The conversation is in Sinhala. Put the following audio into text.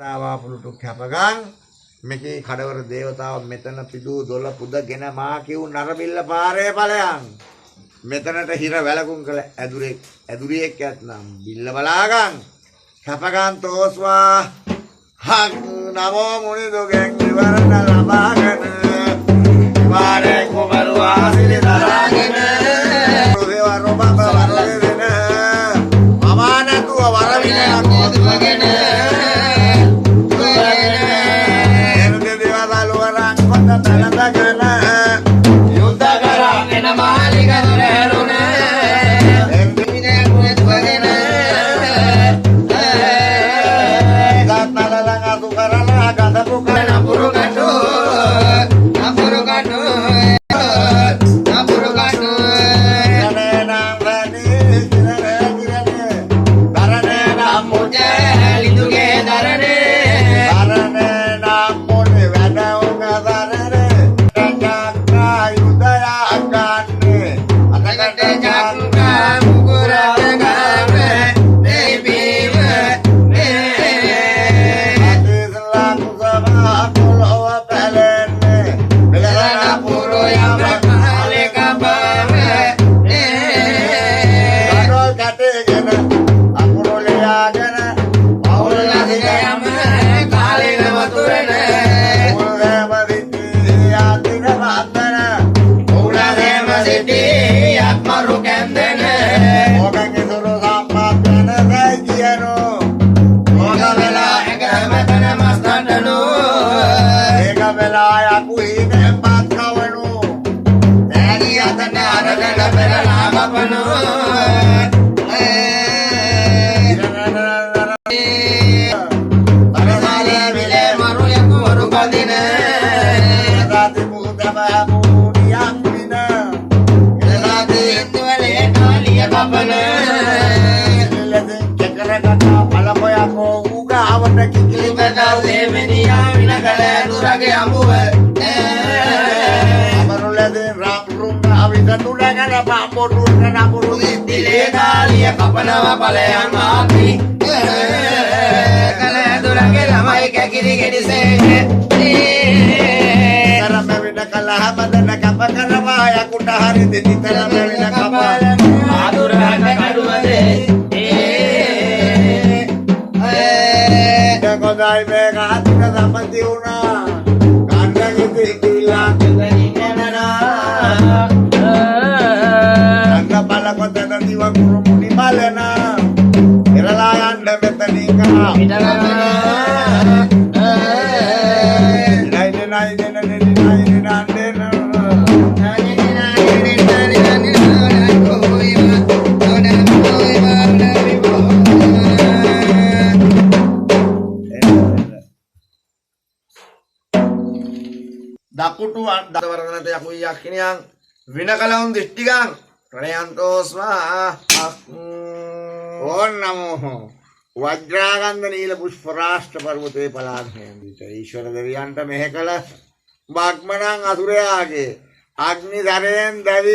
තාවාපුලුටු කැපගන් මේකේ කඩවර දේවතාව මෙතන පිදූ දොළ පුදගෙන මා කිව් නරබිල්ල පාරේ ඵලයන් මෙතනට හිර වැලකුම් කළ ඇදුරියෙක් ඇත්නම් බිල්ල බලාගන් කැපගන් තෝස්වා හක් නමෝ මුනි දුගෙන් නිවරණ ලබාගෙන පාරේ කුමරුවා සිරි දරාගෙන දේව රොබක වරදෙන අමානතුව වරවිනයක් ඔදුවගෙන dakutu dawaraganate yaku yakkiniyang vinakalaun dishtigang pranayantosma on namo වජ්‍රාගන්ධ නීල Pushpa රාෂ්ට්‍ර පර්වතේ පලාගෙන Ishwara දෙවියන්ට මෙහෙ කළ බ්‍රහ්මණන් අසුරයාගේ අග්නි ධරයෙන් දැවි